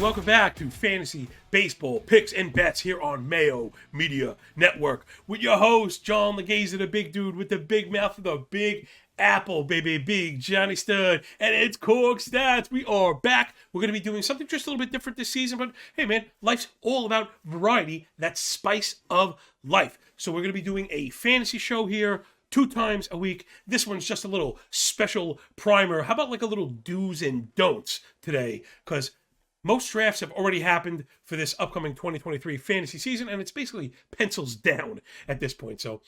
welcome back to Fantasy Baseball Picks and Bets here on Mayo Media Network with your host, John Laghezza, the big dude with the big mouth with the big apple, baby, big Johnny Stud, and it's Corked Stats. We are back. We're going to be doing something just a little bit different this season, but hey, man, life's all about variety, that spice of life. So we're going to be doing a fantasy show here 2 times a week. This one's just a little special primer. How about like a little do's and don'ts today? Because most drafts have already happened for this upcoming 2023 fantasy season, and it's basically pencils down at this point. So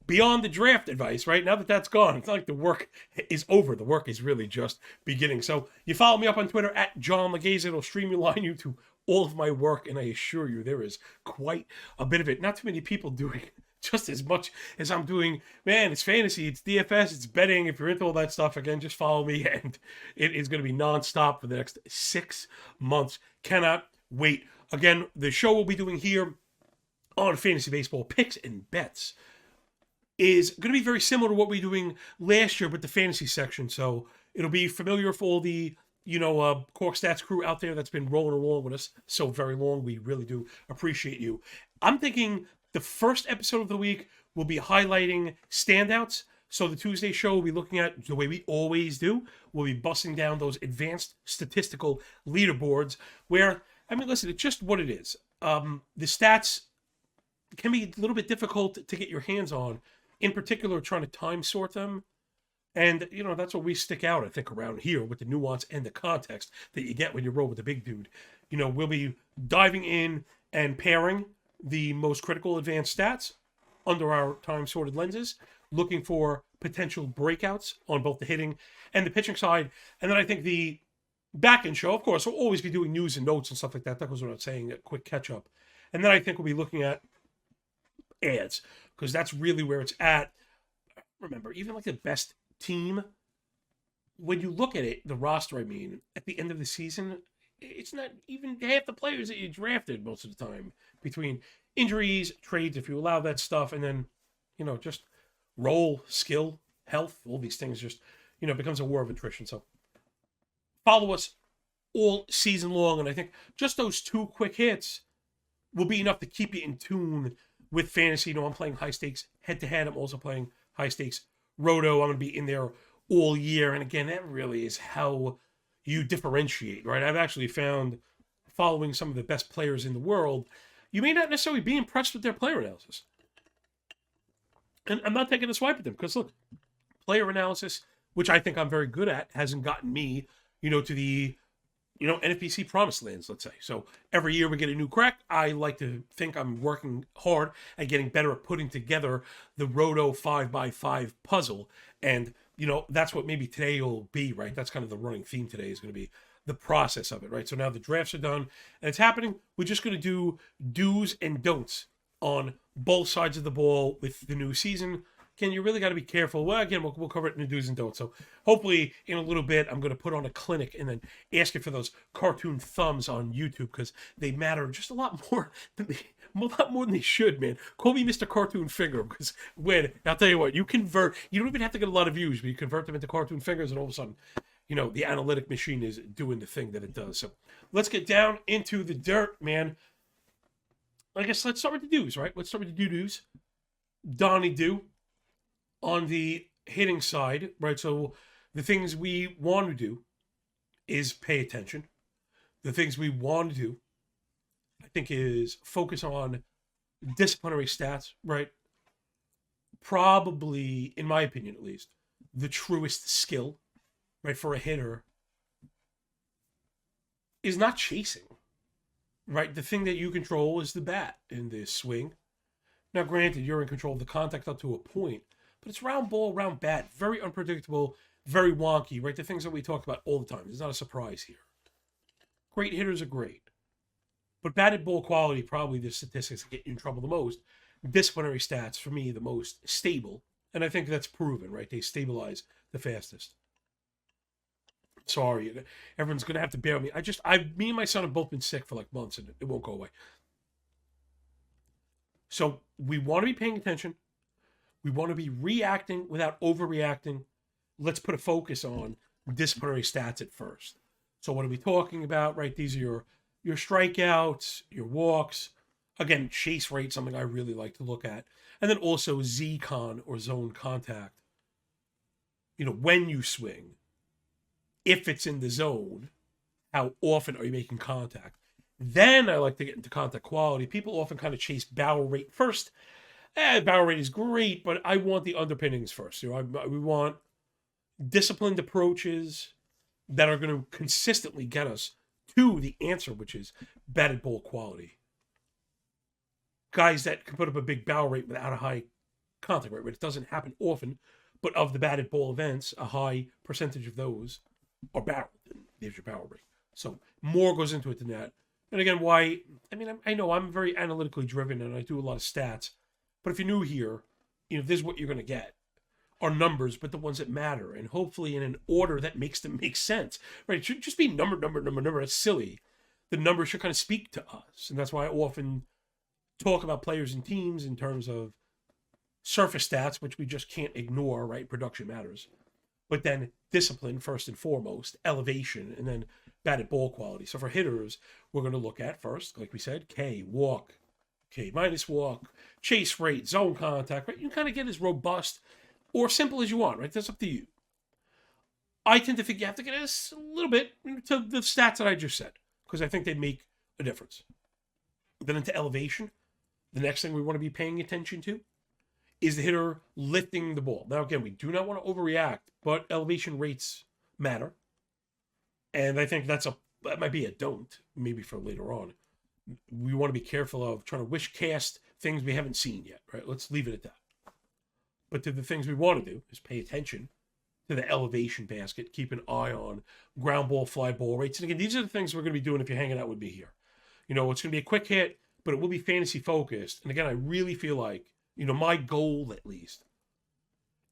beyond the draft advice, right? Now that that's gone, it's not like the work is over. The work is really just beginning. So you follow me up on Twitter at John Laghezza. It'll streamline you to all of my work, and I assure you there is quite a bit of it. Not too many people doing just as much as I'm doing. Man, it's fantasy, it's DFS, it's betting. If you're into all that stuff, again, just follow me, and it is going to be nonstop for the next 6 months. Cannot wait. Again, the show we'll be doing here on Fantasy Baseball Picks and Bets is going to be very similar to what we were doing last year with the fantasy section. So it'll be familiar for all the Corked Stats crew out there that's been rolling along with us so very long. We really do appreciate you. I'm thinking the first episode of the week will be highlighting standouts. So the Tuesday show will be looking at, the way we always do, we'll be busting down those advanced statistical leaderboards where, I mean, listen, it's just what it is. The stats can be a little bit difficult to get your hands on, in particular trying to time sort them. And, that's what we stick out, I think, around here with the nuance and the context that you get when you roll with the big dude. We'll be diving in and pairing the most critical advanced stats under our time-sorted lenses, looking for potential breakouts on both the hitting and the pitching side. And then I think the back-end show, of course, we'll always be doing news and notes and stuff like that. That goes without saying, a quick catch-up. And then I think we'll be looking at ads, because that's really where it's at. Remember, even like the best team, when you look at it, the roster, at the end of the season, it's not even half the players that you drafted most of the time, between injuries, trades, if you allow that stuff, and then, just role, skill, health, all these things just, becomes a war of attrition. So follow us all season long, and I think just those 2 quick hits will be enough to keep you in tune with fantasy. I'm playing high stakes head-to-head. I'm also playing high stakes roto. I'm going to be in there all year, and again, that really is how you differentiate, right? I've actually found, following some of the best players in the world, you may not necessarily be impressed with their player analysis. And I'm not taking a swipe at them, because look, player analysis, which I think I'm very good at, hasn't gotten me, to the, NFBC promised lands, let's say. So every year we get a new crack. I like to think I'm working hard at getting better at putting together the Roto 5x5 puzzle. And, that's what maybe today will be, right? That's kind of the running theme today, is going to be the process of it, right? So now the drafts are done and it's happening. We're just going to do do's and don'ts on both sides of the ball with the new season. Again, you really got to be careful. Well, again, we'll cover it in the do's and don'ts. So hopefully in a little bit, I'm going to put on a clinic and then ask you for those cartoon thumbs on YouTube, because they matter just a lot more than they should, man. Call me Mr. Cartoon Finger, because I'll tell you what, you don't even have to get a lot of views, but you convert them into cartoon fingers, and all of a sudden, the analytic machine is doing the thing that it does. So let's get down into the dirt, man. I guess let's start with the do's, right? Let's start with the do's. Donnie Do. On the hitting side, right? So the things we want to do is pay attention. The things we want to do, I think, is focus on disciplinary stats, right? Probably, in my opinion at least, the truest skill, right, for a hitter is not chasing, right? The thing that you control is the bat in this swing. Now, granted, you're in control of the contact up to a point, but it's round ball, round bat, very unpredictable, very wonky, right? The things that we talk about all the time. It's not a surprise here. Great hitters are great. But batted ball quality, probably the statistics that get you in trouble the most. Disciplinary stats, for me, the most stable. And I think that's proven, right? They stabilize the fastest. Sorry, everyone's going to have to bear with me. Me and my son have both been sick for like months, and it won't go away. So we want to be paying attention. We want to be reacting without overreacting. Let's put a focus on disciplinary stats at first. So what are we talking about, right? These are your your strikeouts, your walks. Again, chase rate, something I really like to look at. And then also Z-con or zone contact. When you swing, if it's in the zone, how often are you making contact? Then I like to get into contact quality. People often kind of chase barrel rate first. Barrel rate is great, but I want the underpinnings first. We want disciplined approaches that are going to consistently get us to the answer, which is batted ball quality. Guys that can put up a big barrel rate without a high contact rate. It doesn't happen often, but of the batted ball events, a high percentage of those are barreled. There's your barrel rate. So more goes into it than that. And again, why? I know I'm very analytically driven and I do a lot of stats. But if you're new here, this is what you're going to get. Are numbers, but the ones that matter. And hopefully in an order that makes them make sense. Right? It should just be number. That's silly. The numbers should kind of speak to us. And that's why I often talk about players and teams in terms of surface stats, which we just can't ignore, right? Production matters. But then discipline first and foremost, elevation, and then batted ball quality. So for hitters, we're going to look at first, like we said, K, walk, K minus walk, chase rate, zone contact, right? You can kind of get as robust or simple as you want, right? That's up to you. I tend to think you have to get a little bit to the stats that I just said, because I think they make a difference. Then into elevation, the next thing we want to be paying attention to is the hitter lifting the ball. Now, again, we do not want to overreact, but elevation rates matter. And I think that might be a don't, maybe for later on. We want to be careful of trying to wish cast things we haven't seen yet, right? Let's leave it at that. But to the things we want to do is pay attention to the elevation basket, keep an eye on ground ball, fly ball rates. And again, these are the things we're going to be doing if you're hanging out with me here. It's going to be a quick hit, but it will be fantasy focused. And again, I really feel like, my goal at least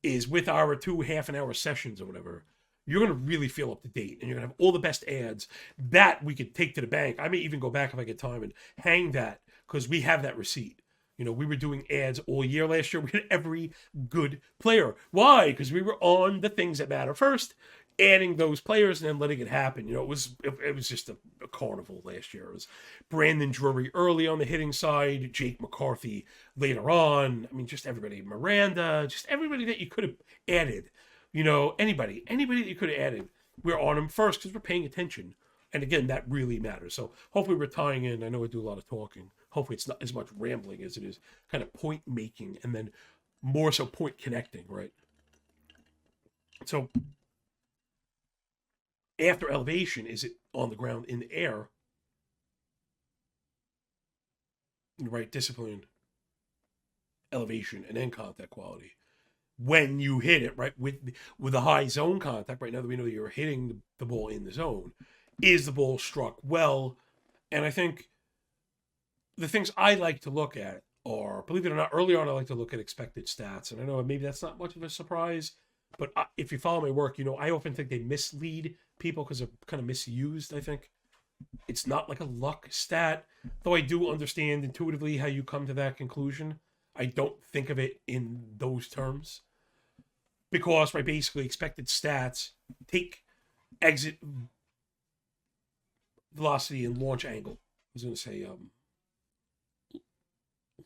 is with our 2 half-an-hour sessions or whatever, you're going to really feel up to date and you're going to have all the best ads that we could take to the bank. I may even go back if I get time and hang that because we have that receipt. We were doing ads all year last year. We had every good player. Why? Because we were on the things that matter first, adding those players and then letting it happen. It was just a carnival last year. It was Brandon Drury early on the hitting side, Jake McCarthy later on. Just everybody, Miranda, just everybody that you could have added. Anybody that you could have added. We're on them first because we're paying attention. And again, that really matters. So hopefully we're tying in. I know I do a lot of talking. Hopefully it's not as much rambling as it is kind of point making and then more so point connecting, right? So after elevation, is it on the ground, in the air? Right, discipline, elevation, and then contact quality. When you hit it, right, with a high zone contact, right now that we know you're hitting the ball in the zone, is the ball struck well? And I think the things I like to look at are, believe it or not, early on I like to look at expected stats. And I know maybe that's not much of a surprise, but if you follow my work, I often think they mislead people because they're kind of misused, I think. It's not like a luck stat, though I do understand intuitively how you come to that conclusion. I don't think of it in those terms because, right, basically expected stats take exit velocity and launch angle. I was going to say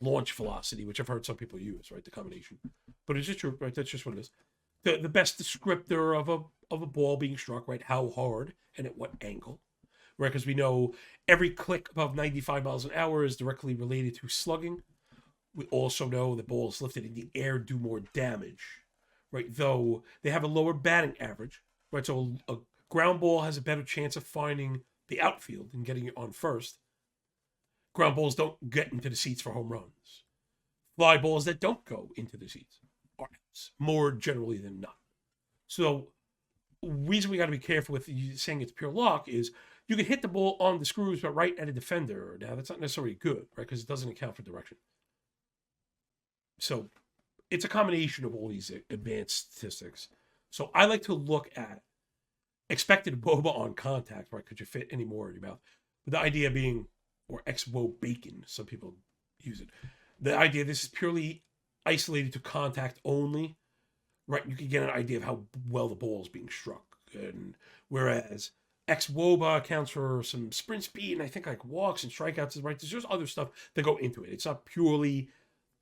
launch velocity, which I've heard some people use, right, the combination. But it's just true, right? That's just what it is. The best descriptor of a ball being struck, right? How hard and at what angle, right? Because we know every click above 95 miles an hour is directly related to slugging. We also know that balls lifted in the air do more damage, right? Though they have a lower batting average, right? So a ground ball has a better chance of finding the outfield and getting it on first. Ground balls don't get into the seats for home runs. Fly balls that don't go into the seats are outs, more generally than not. So reason we got to be careful with saying it's pure luck is you can hit the ball on the screws, but right at a defender. Now, that's not necessarily good, right? Because it doesn't account for direction. So it's a combination of all these advanced statistics. So I like to look at expected BOBA on contact, right? Could you fit any more in your mouth? But the idea being, or ex-wo bacon, some people use it. The idea this is purely isolated to contact only, right? You can get an idea of how well the ball is being struck. And whereas X-WOBA accounts for some sprint speed, and I think like walks and strikeouts, right? There's just other stuff that go into it. It's not purely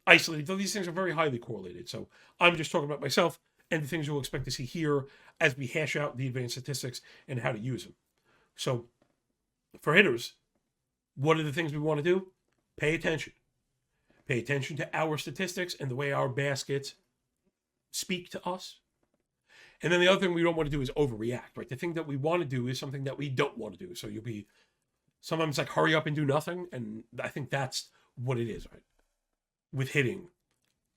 isolated, though these things are very highly correlated. So I'm just talking about myself and the things you'll expect to see here as we hash out the advanced statistics and how to use them. So for hitters, what are the things we want to do? Pay attention. Pay attention to our statistics and the way our baskets speak to us. And then the other thing we don't want to do is overreact, right? The thing that we want to do is something that we don't want to do. So you'll be sometimes like hurry up and do nothing. And I think that's what it is, right? With hitting,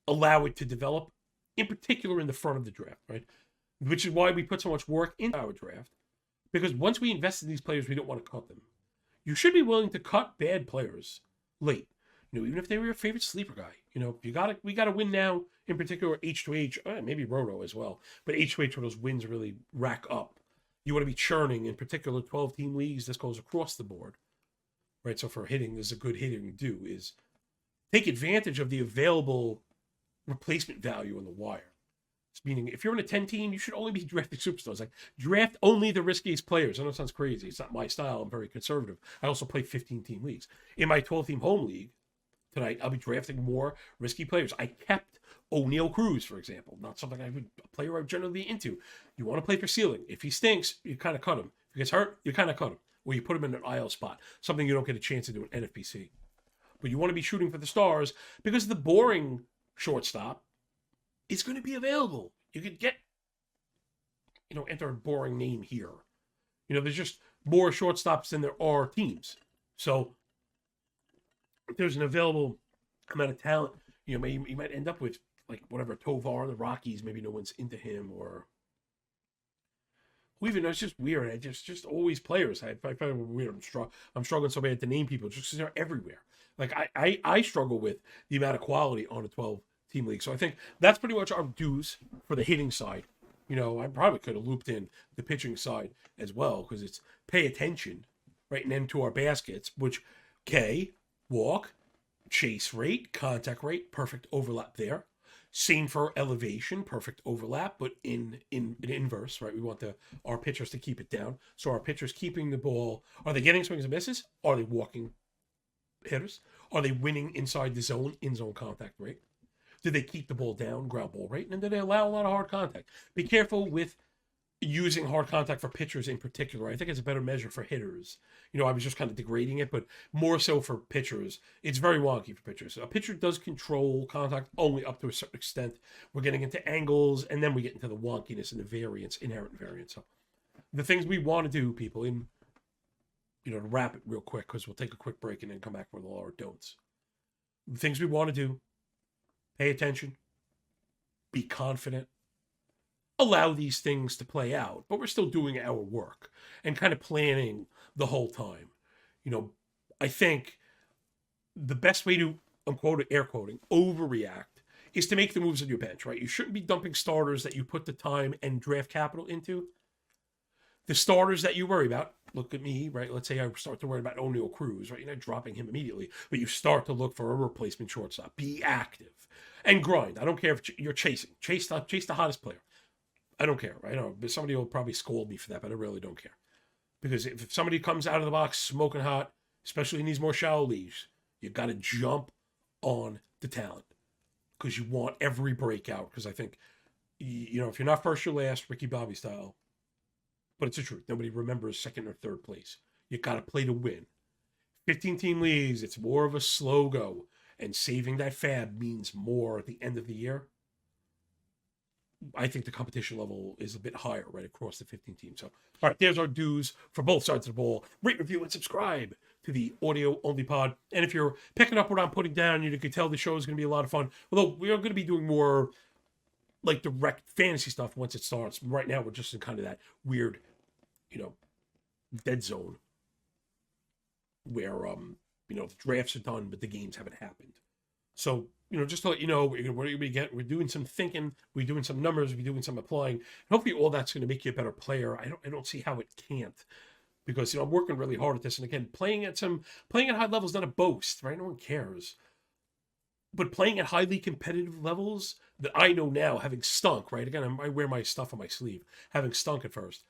allow it to develop, in particular in the front of the draft, right? Which is why we put so much work into our draft. Because once we invest in these players, we don't want to cut them. You should be willing to cut bad players late. Even if they were your favorite sleeper guy. We gotta win now, in particular H2H, maybe Roto as well. But H2H, where those wins really rack up. You want to be churning, in particular 12-team leagues. This goes across the board. Right? So for hitting, there's a good hitting to do is take advantage of the available replacement value on the wire. Meaning, if you're in a 10-team, you should only be drafting superstars. Like, draft only the riskiest players. I know it sounds crazy. It's not my style. I'm very conservative. I also play 15-team leagues. In my 12-team home league tonight, I'll be drafting more risky players. I kept O'Neal Cruz, for example. Not something a player I would generally be into. You want to play for ceiling. If he stinks, you kind of cut him. If he gets hurt, you kind of cut him. Or you put him in an IL spot. Something you don't get a chance to do in NFPC. But you want to be shooting for the stars because the boring shortstop is going to be available. You could get, enter a boring name here. There's just more shortstops than there are teams. So if there's an available amount of talent, you might end up with like whatever Tovar, the Rockies, maybe no one's into him, or even it's just weird. I just always players. I find it weird. I'm struggling so bad to name people just because they're everywhere. Like I struggle with the amount of quality on a 12-team league. So I think that's pretty much our dues for the hitting side. I probably could have looped in the pitching side as well because it's pay attention, right? And then to our baskets, which K, walk, chase rate, contact rate, perfect overlap there. Same for elevation, perfect overlap, but in inverse, right? We want our pitchers to keep it down. So our pitchers keeping the ball, are they getting swings and misses? Are they walking hitters? Are they winning inside the zone, in-zone contact rate? Do they keep the ball down, ground ball rate? And do they allow a lot of hard contact? Be careful with using hard contact for pitchers in particular. I think it's a better measure for hitters. I was just kind of degrading it, but more so for pitchers. It's very wonky for pitchers. A pitcher does control contact only up to a certain extent. We're getting into angles, and then we get into the wonkiness and the variance, inherent variance. So the things we want to do, people, to wrap it real quick, because we'll take a quick break and then come back with all our don'ts. The things we want to do: pay attention, be confident, allow these things to play out, but we're still doing our work and kind of planning the whole time. I think the best way to, air quoting, overreact is to make the moves on your bench, right? You shouldn't be dumping starters that you put the time and draft capital into. The starters that you worry about, look at me, right? Let's say I start to worry about O'Neal Cruz, right? You're not dropping him immediately, but you start to look for a replacement shortstop. Be active and grind. I don't care if you're chasing. Chase the hottest player. I don't care. I know, but somebody will probably scold me for that, but I really don't care. Because if somebody comes out of the box smoking hot, especially in these more shallow leagues, you got to jump on the talent because you want every breakout. Because I think, if you're not first, you're last, Ricky Bobby style. But it's the truth. Nobody remembers second or third place. You got to play to win. 15-team leagues, it's more of a slow go. And saving that fab means more at the end of the year. I think the competition level is a bit higher right across the 15 teams. So, all right, there's our dues for both sides of the ball. Rate, review, and subscribe to the audio-only pod. And if you're picking up what I'm putting down, you can tell the show is going to be a lot of fun. Although we are going to be doing more like direct fantasy stuff once it starts. Right now, we're just in kind of that weird, dead zone where, the drafts are done, but the games haven't happened. So, just to let you know, we're doing some thinking, we're doing some numbers, we're doing some applying. And hopefully all that's going to make you a better player. I don't see how it can't, because, I'm working really hard at this. And again, playing at high levels is not a boast, right? No one cares. But playing at highly competitive levels that I know now, having stunk, right? Again, I wear my stuff on my sleeve, having stunk at first.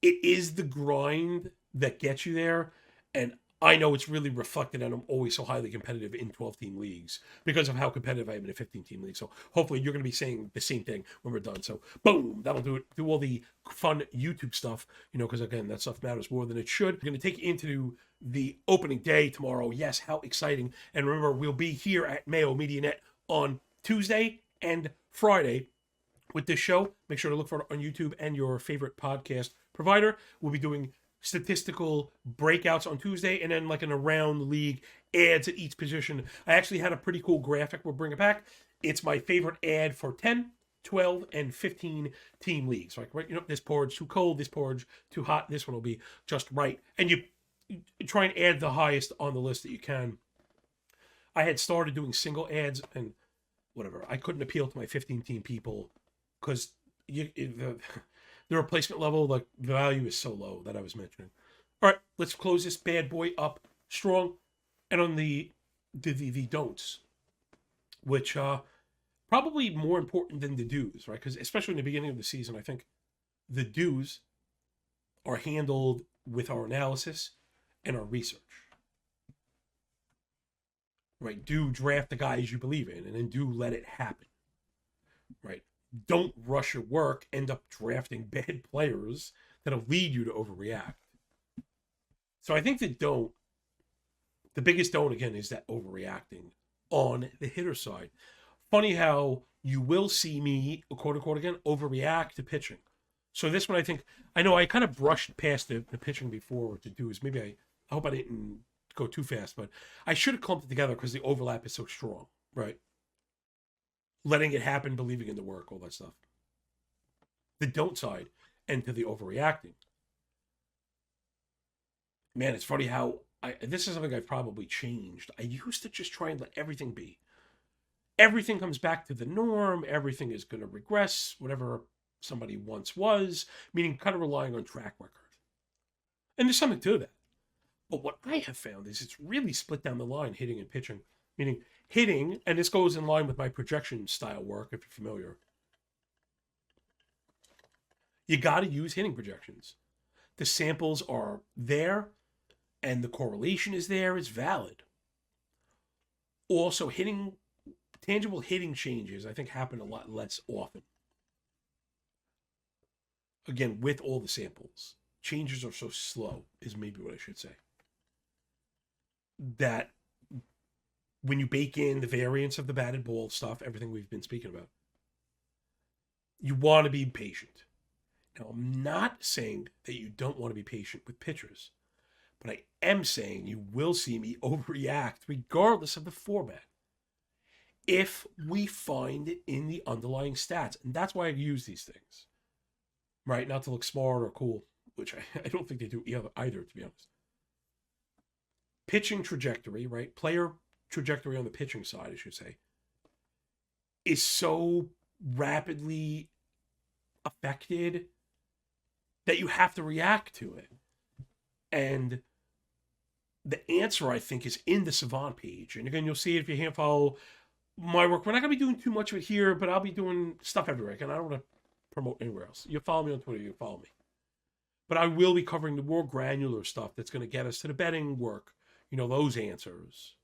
it is the grind that gets you there. And I know it's really reflected, and I'm always so highly competitive in 12-team leagues because of how competitive I am in a 15-team league. So hopefully you're going to be saying the same thing when we're done. So boom, that'll do it. Do all the fun YouTube stuff, because again, that stuff matters more than it should. I'm going to take you into the opening day tomorrow. Yes, how exciting. And remember, we'll be here at Mayo Media Net on Tuesday and Friday with this show. Make sure to look for it on YouTube and your favorite podcast provider. We'll be doing statistical breakouts on Tuesday, and then like an around the league ads at each position. I actually had a pretty cool graphic we'll bring it back. It's my favorite ad for 10, 12, and 15 team leagues. Like, right, this porridge too cold, this porridge too hot, this one will be just right. And you try and add the highest on the list that you can. I had started doing single ads, and whatever, I couldn't appeal to my 15-team people because the replacement level, like the value is so low that I was mentioning. All right, let's close this bad boy up strong. And on the don'ts, which probably more important than the do's, right? Because especially in the beginning of the season, I think the do's are handled with our analysis and our research. Right? Do draft the guys you believe in, and then do let it happen. Right? Don't rush your work, end up drafting bad players that'll lead you to overreact. So I think the biggest don't, again, is that overreacting on the hitter side. Funny how you will see me, quote unquote, again, overreact to pitching. So this one, I know I kind of brushed past the pitching before to do is maybe I hope I didn't go too fast, but I should have clumped it together because the overlap is so strong, right? Letting it happen, believing in the work, all that stuff. The don't side, and to the overreacting. Man, it's funny how this is something I've probably changed. I used to just try and let everything be. Everything comes back to the norm. Everything is going to regress, whatever somebody once was, meaning kind of relying on track record. And there's something to that. But what I have found is it's really split down the line, hitting and pitching. Meaning hitting, and this goes in line with my projection style work, if you're familiar. You got to use hitting projections. The samples are there, and the correlation is there. It's valid. Also, tangible hitting changes, I think, happen a lot less often. Again, with all the samples. Changes are so slow, is maybe what I should say. That when you bake in the variance of the batted ball stuff, everything we've been speaking about, you want to be patient. Now, I'm not saying that you don't want to be patient with pitchers, but I am saying you will see me overreact regardless of the format if we find it in the underlying stats. And that's why I use these things, right? Not to look smart or cool, which I don't think they do either, to be honest. Pitching trajectory, right? Player trajectory on the pitching side, I should say, is so rapidly affected that you have to react to it. And the answer, I think, is in the Savant page. And again, you'll see it if you hand follow my work. We're not going to be doing too much of it here, but I'll be doing stuff everywhere. And I don't want to promote anywhere else. You follow me on Twitter, you follow me. But I will be covering the more granular stuff that's going to get us to the betting work. Those answers.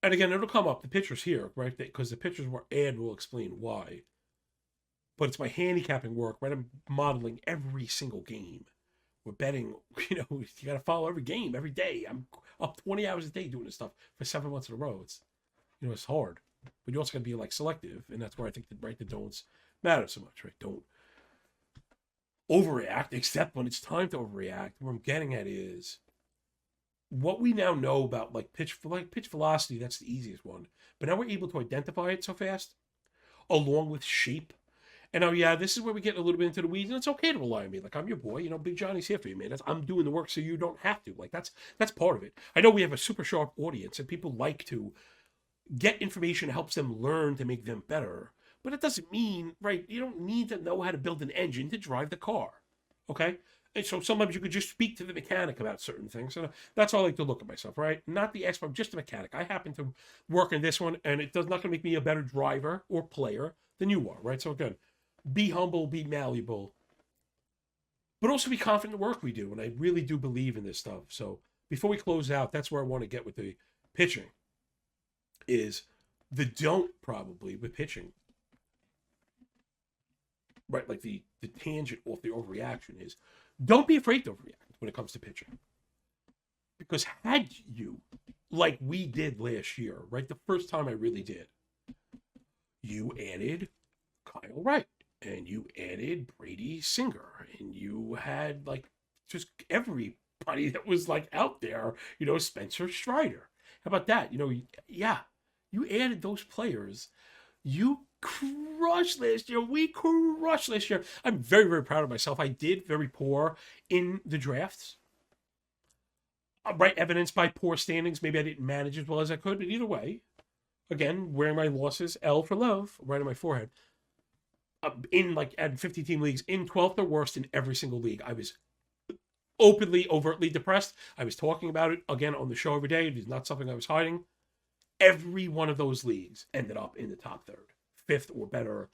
And again, it'll come up. The pitchers here, right? Because the pitchers ad will explain why. But it's my handicapping work, right? I'm modeling every single game. We're betting, you got to follow every game, every day. I'm up 20 hours a day doing this stuff for 7 months in a row. It's, it's hard. But you also got to be selective. And that's where I think the don'ts matter so much, right? Don't overreact, except when it's time to overreact. What I'm getting at is what we now know about pitch velocity. That's the easiest one. But now we're able to identify it so fast, along with shape. And this is where we get a little bit into the weeds, and it's okay to rely on me. I'm your boy, Big Johnny's here for you, man. I'm doing the work so you don't have to. That's part of it. I know we have a super sharp audience, and people like to get information that helps them learn to make them better. But it doesn't mean, right, you don't need to know how to build an engine to drive the car, okay? And so sometimes you could just speak to the mechanic about certain things. So that's how I like to look at myself, right? Not the expert, just a mechanic. I happen to work in this one, and it's not going to make me a better driver or player than you are, right? So again, be humble, be malleable. but also be confident in the work we do. And I really do believe in this stuff. So before we close out, that's where I want to get with the pitching, is the don't probably with pitching. Right, like the tangent off the overreaction is, don't be afraid to overreact when it comes to pitching. Because had you, like we did last year, right, the first time I really did, you added Kyle Wright, and you added Brady Singer, and you had like just everybody that was like out there, Spencer Strider. How about that? Yeah, you added those players. You crushed last year. We crushed last year. I'm very, very proud of myself. I did very poor in the drafts. Right, evidenced by poor standings. Maybe I didn't manage as well as I could, but either way, again, wearing my losses, L for love, right on my forehead. In like at 50-team leagues, in 12th or worst in every single league. I was openly, overtly depressed. I was talking about it again on the show every day. It is not something I was hiding. Every one of those leagues ended up in the top third, fifth or better.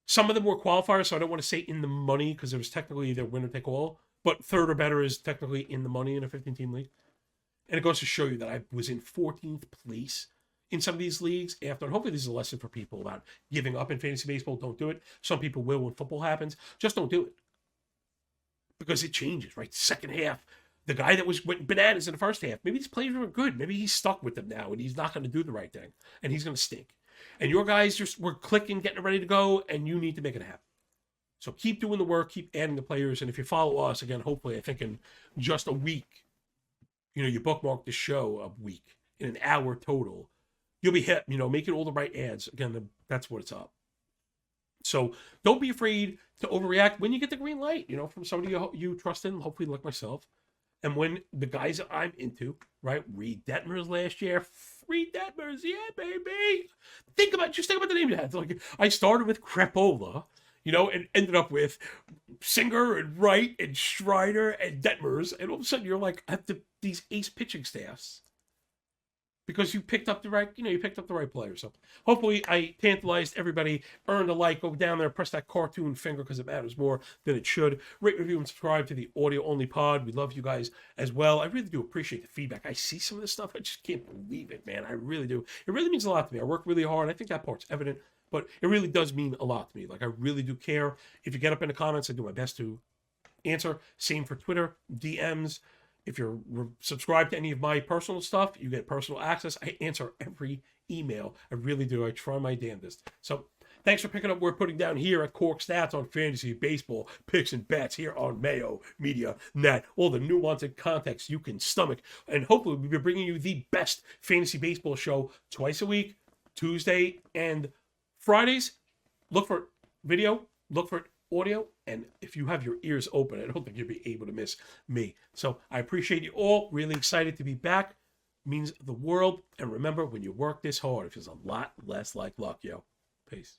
Some of them were qualifiers, so I don't want to say in the money because it was technically either winner take all, but third or better is technically in the money in a 15-team league. And it goes to show you that I was in 14th place in some of these leagues after, and hopefully this is a lesson for people about giving up in fantasy baseball. Don't do it. Some people will when football happens. Just don't do it. Because it changes, right? Second half, the guy that went bananas in the first half, maybe these players were good. Maybe he's stuck with them now and he's not going to do the right thing. And he's going to stink. And your guys just were clicking, getting ready to go, and you need to make it happen. So keep doing the work, keep adding the players. And if you follow us, again, hopefully, I think in just a week, you bookmark the show a week in an hour total, you'll be hit, making all the right ads. Again, that's what it's up. So don't be afraid to overreact when you get the green light, from somebody you trust in, hopefully like myself. And when the guys that I'm into, right, Reed Detmers last year, Reed Detmers, yeah, baby. Think about the name you had. Like, I started with Crepola, and ended up with Singer and Wright and Strider and Detmers. And all of a sudden you're like at these ace pitching staffs. Because you picked up the right player. So hopefully I tantalized everybody. Earned a like. Go down there, press that cartoon finger because it matters more than it should. Rate, review, and subscribe to the audio only pod. We love you guys as well. I really do appreciate the feedback. I see some of this stuff. I just can't believe it, man. I really do. It really means a lot to me. I work really hard. I think that part's evident, but it really does mean a lot to me. Like, I really do care. If you get up in the comments, I do my best to answer. Same for Twitter, DMs. If you're subscribed to any of my personal stuff, you get personal access. I answer every email. I really do. I try my damnedest. So thanks for picking up what we're putting down here at Corked Stats on fantasy baseball picks and bets here on Mayo Media Net. All the nuanced context you can stomach. And hopefully we'll be bringing you the best fantasy baseball show twice a week, Tuesday and Fridays. Look for video. Look for audio, and if you have your ears open, I don't think you'll be able to miss me. So I appreciate you all. Really excited to be back. Means the world. And remember, when you work this hard, it feels a lot less like luck, yo. Peace.